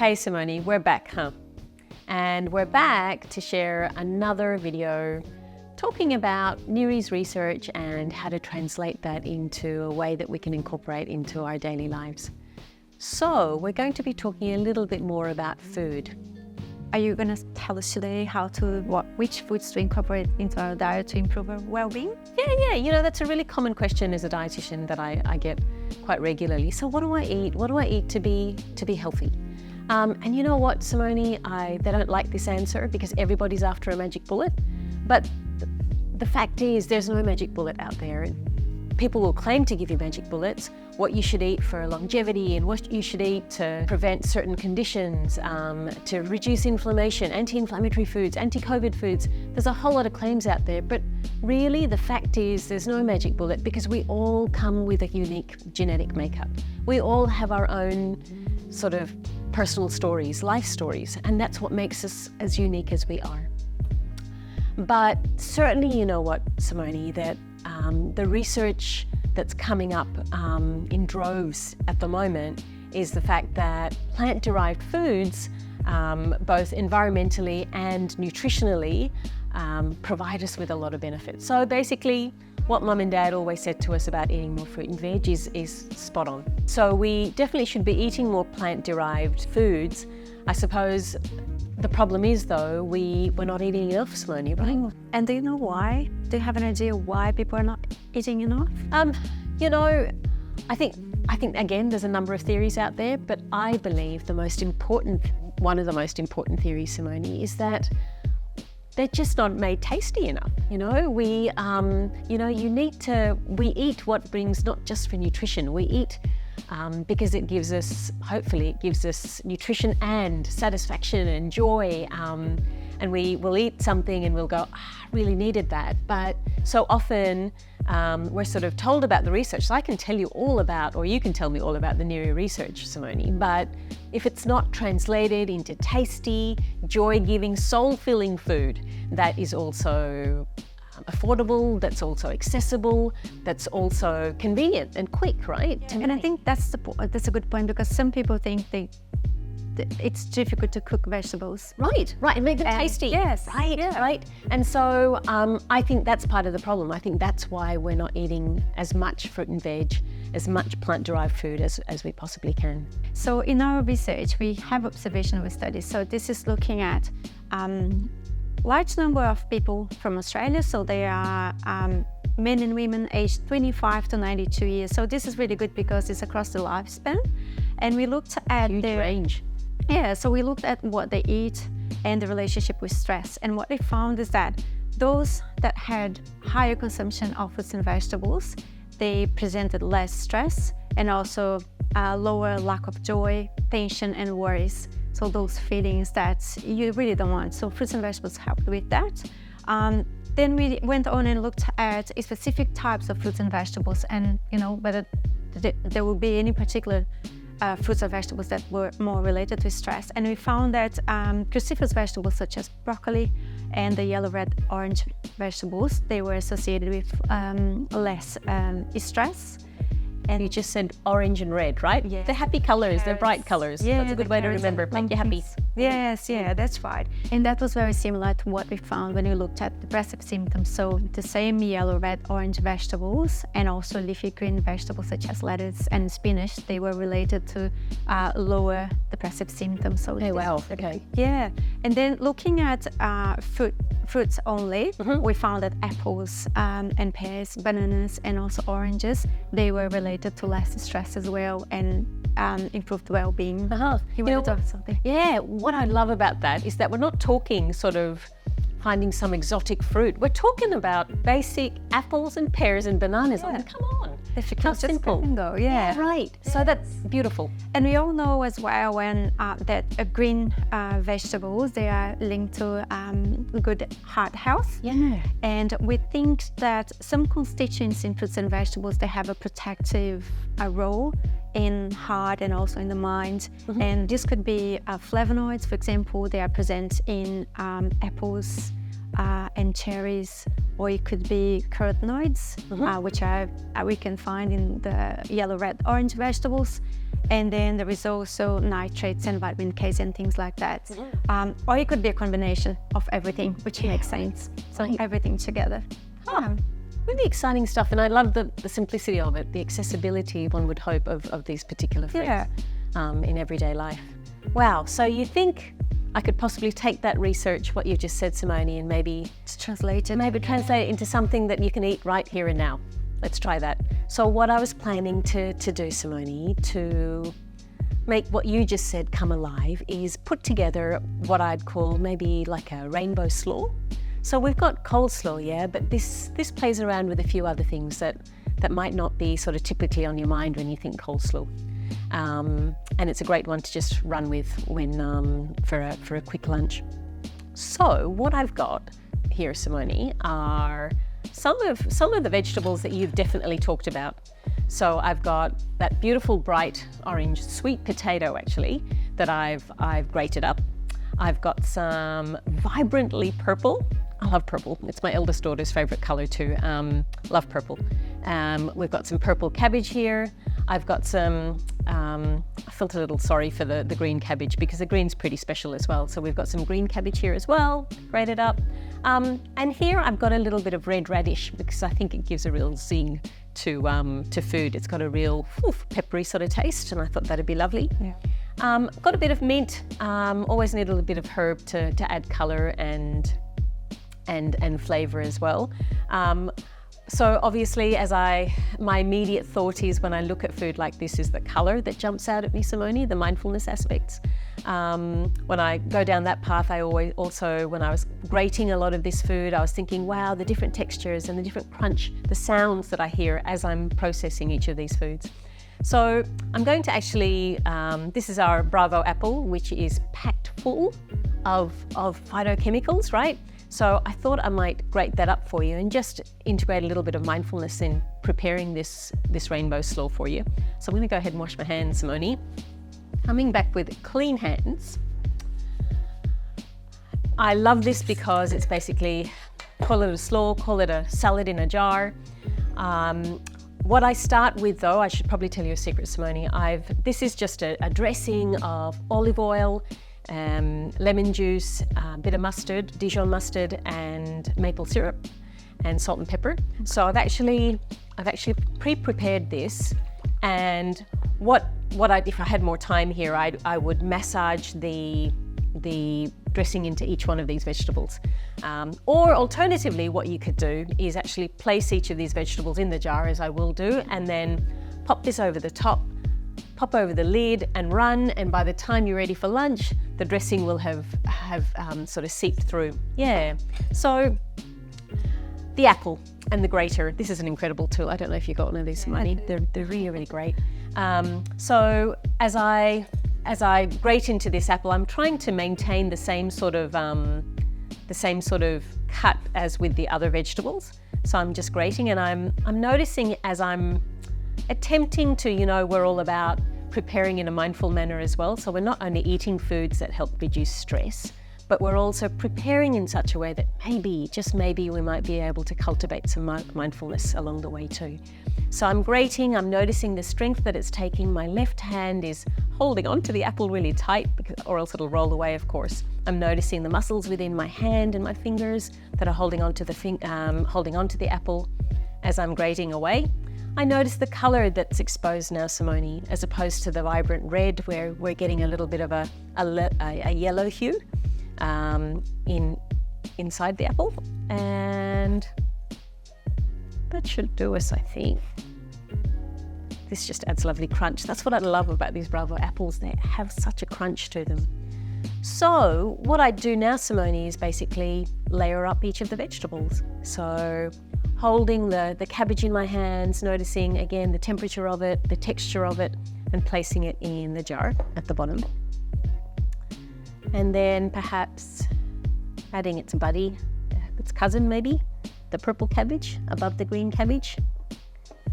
Hey Simone, we're back, huh? And we're back to share another video talking about Nuri's research and how to translate that into a way that we can incorporate into our daily lives. So we're going to be talking a little bit more about food. Are you going to tell us today which foods to incorporate into our diet to improve our well-being? Yeah. You know, that's a really common question as a dietitian that I get quite regularly. So what do I eat? What do I eat to be healthy? And you know what, Simone, they don't like this answer because everybody's after a magic bullet. But the fact is there's no magic bullet out there. People will claim to give you magic bullets, what you should eat for longevity and what you should eat to prevent certain conditions, to reduce inflammation, anti-inflammatory foods, anti-COVID foods. There's a whole lot of claims out there, but really the fact is there's no magic bullet because we all come with a unique genetic makeup. We all have our own sort of personal stories, life stories, and that's what makes us as unique as we are. But certainly, you know what, Simone, that the research that's coming up in droves at the moment is the fact that plant-derived foods, both environmentally and nutritionally, provide us with a lot of benefits. So basically, what Mum and Dad always said to us about eating more fruit and veg is spot on. So we definitely should be eating more plant-derived foods. I suppose the problem is, though, we're not eating enough, Simone, right? And do you know why? Do you have an idea why people are not eating enough? You know, I think again, there's a number of theories out there, but I believe one of the most important theories, Simone, is that they're just not made tasty enough. You know, we eat what brings not just for nutrition. We eat because it gives us nutrition and satisfaction and joy. And we will eat something and we'll go, I really needed that. But so often we're sort of told about the research. So I can tell you all about, or you can tell me all about the Nuri research, Simone. But if it's not translated into tasty, joy-giving, soul-filling food that is also affordable, that's also accessible, that's also convenient and quick, right? And I think that's a good point, because some people think it's difficult to cook vegetables. Right, and make them tasty. Yes. Right. And so I think that's part of the problem. I think that's why we're not eating as much fruit and veg, as much plant-derived food as we possibly can. So in our research, we have observational studies. So this is looking at large number of people from Australia. So they are men and women aged 25 to 92 years. So this is really good because it's across the lifespan. And we looked at huge range. Yeah, so we looked at what they eat and the relationship with stress. And what they found is that those that had higher consumption of fruits and vegetables, they presented less stress and also a lower lack of joy, tension, and worries. So those feelings that you really don't want. So fruits and vegetables helped with that. Then we went on and looked at specific types of fruits and vegetables, and whether there would be any particular fruits or vegetables that were more related to stress. And we found that cruciferous vegetables such as broccoli and the yellow, red, orange vegetables, they were associated with less stress. And you just said orange and red, right? Yeah. They're happy colors, they're bright colors. Yeah, that's a good way to remember, make you happy. Yes, that's right. And that was very similar to what we found when we looked at depressive symptoms. So the same yellow, red, orange vegetables and also leafy green vegetables such as lettuce and spinach, they were related to lower depressive symptoms. So wow, okay. Yeah, and then looking at fruits only, we found that apples and pears, bananas and also oranges, they were related to less stress as well and improved well-being. You want to talk something? Yeah, what I love about that is that we're not talking sort of finding some exotic fruit. We're talking about basic apples and pears and bananas. Yeah. I mean, come on. How simple. Go. Yeah, right. So that's beautiful. And we all know as well that green vegetables, they are linked to good heart health. Yeah. And we think that some constituents in fruits and vegetables, they have a protective role in heart and also in the mind. And this could be flavonoids, for example. They are present in apples and cherries, or it could be carotenoids, which we can find in the yellow, red, orange vegetables. And then there is also nitrates and vitamin Ks and things like that. Or it could be a combination of everything, which makes sense. So everything together. Really exciting stuff, and I love the simplicity of it, the accessibility, one would hope, of these particular foods in everyday life. Wow, so you think I could possibly take that research, what you just said, Simone, and maybe translate it into something that you can eat right here and now. Let's try that. So what I was planning to do, Simone, to make what you just said come alive, is put together what I'd call maybe like a rainbow slaw. So we've got coleslaw, yeah, but this plays around with a few other things that might not be sort of typically on your mind when you think coleslaw. And it's a great one to just run with when for a quick lunch. So what I've got here, Simone, are some of the vegetables that you've definitely talked about. So I've got that beautiful bright orange sweet potato, actually, that I've grated up. I've got some vibrantly purple. I love purple. It's my eldest daughter's favorite color too. Love purple. We've got some purple cabbage here. I've got some, I felt a little sorry for the green cabbage because the green's pretty special as well. So we've got some green cabbage here as well, grated up. And here I've got a little bit of red radish because I think it gives a real zing to food. It's got a real peppery sort of taste, and I thought that'd be lovely. Yeah. Got a bit of mint. Always need a little bit of herb to add color and flavor as well. So obviously, my immediate thought is when I look at food like this is the color that jumps out at me, Simone, the mindfulness aspects. When I go down that path, I always also, when I was grating a lot of this food, I was thinking, wow, the different textures and the different crunch, the sounds that I hear as I'm processing each of these foods. So I'm going to actually, this is our Bravo apple, which is packed full of phytochemicals, right? So I thought I might grate that up for you and just integrate a little bit of mindfulness in preparing this rainbow slaw for you. So I'm going to go ahead and wash my hands, Simone. Coming back with clean hands. I love this because it's basically, call it a slaw, call it a salad in a jar. What I start with though, I should probably tell you a secret, Simone. This is just a dressing of olive oil, lemon juice, a bit of mustard, Dijon mustard, and maple syrup, and salt and pepper. So I've actually pre-prepared this, and if I had more time here, I would massage the dressing into each one of these vegetables. Or alternatively, what you could do is actually place each of these vegetables in the jar, as I will do, and then pop this over the top, pop over the lid and run, and by the time you're ready for lunch, the dressing will have sort of seeped through. Yeah, so the apple and the grater, this is an incredible tool. I don't know if you got one of these, Simone. They're really, really great. So as I grate into this apple, I'm trying to maintain the same sort of cut as with the other vegetables. So I'm just grating, and I'm noticing as I'm attempting to, we're all about preparing in a mindful manner as well. So we're not only eating foods that help reduce stress, but we're also preparing in such a way that maybe, just maybe, we might be able to cultivate some mindfulness along the way too. So I'm grating, I'm noticing the strength that it's taking. My left hand is holding onto the apple really tight, or else it'll roll away, of course. I'm noticing the muscles within my hand and my fingers that are holding onto the apple as I'm grating away. I notice the color that's exposed now, Simone, as opposed to the vibrant red, where we're getting a little bit of a yellow hue inside the apple, and that should do us, I think. This just adds lovely crunch. That's what I love about these Bravo apples. They have such a crunch to them. So what I do now, Simone, is basically layer up each of the vegetables. So holding the cabbage in my hands, noticing again the temperature of it, the texture of it, and placing it in the jar at the bottom. And then perhaps adding its buddy, its cousin maybe, the purple cabbage above the green cabbage.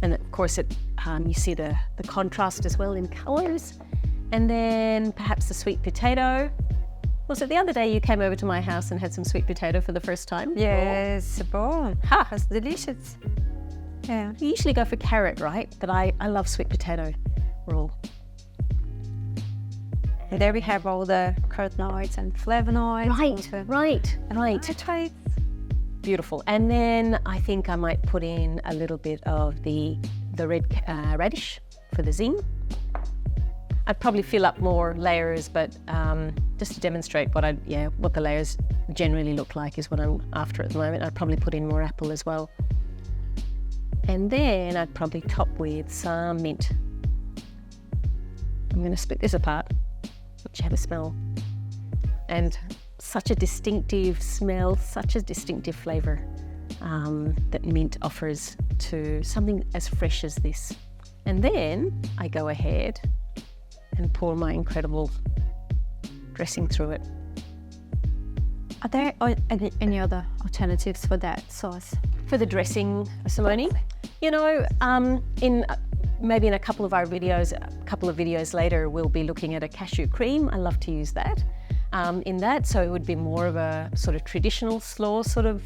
And of course you see the contrast as well in colors. And then perhaps the sweet potato Was it the other day you came over to my house and had some sweet potato for the first time? Yes, bon. Ha, it's delicious. Yeah. You usually go for carrot, right? But I love sweet potato raw. And there we have all the carotenoids and flavonoids. Right. Nitrates. Beautiful. And then I think I might put in a little bit of the red radish for the zing. I'd probably fill up more layers, but just to demonstrate what the layers generally look like is what I'm after at the moment. I'd probably put in more apple as well. And then I'd probably top with some mint. I'm going to split this apart. Let you have a smell. And such a distinctive smell, such a distinctive flavour that mint offers to something as fresh as this. And then I go ahead and pour my incredible dressing through it. Are there any other alternatives for that sauce? For the dressing, Simone, you know, maybe in a couple of videos later, we'll be looking at a cashew cream. I love to use that in that, so it would be more of a sort of traditional slaw sort of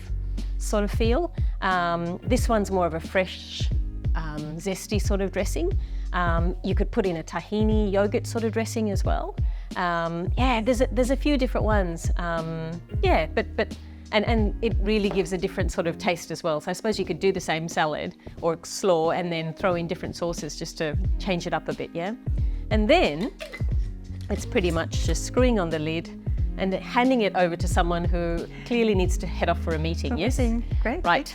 feel. This one's more of a fresh, zesty sort of dressing. You could put in a tahini yogurt sort of dressing as well. There's a few different ones. And it really gives a different sort of taste as well. So I suppose you could do the same salad or slaw and then throw in different sauces just to change it up a bit, yeah? And then it's pretty much just screwing on the lid and handing it over to someone who clearly needs to head off for a meeting, yes? Great. Right.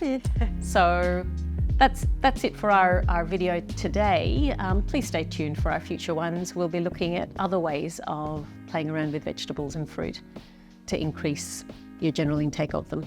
So that's it for our video today. Please stay tuned for our future ones. We'll be looking at other ways of playing around with vegetables and fruit to increase your general intake of them.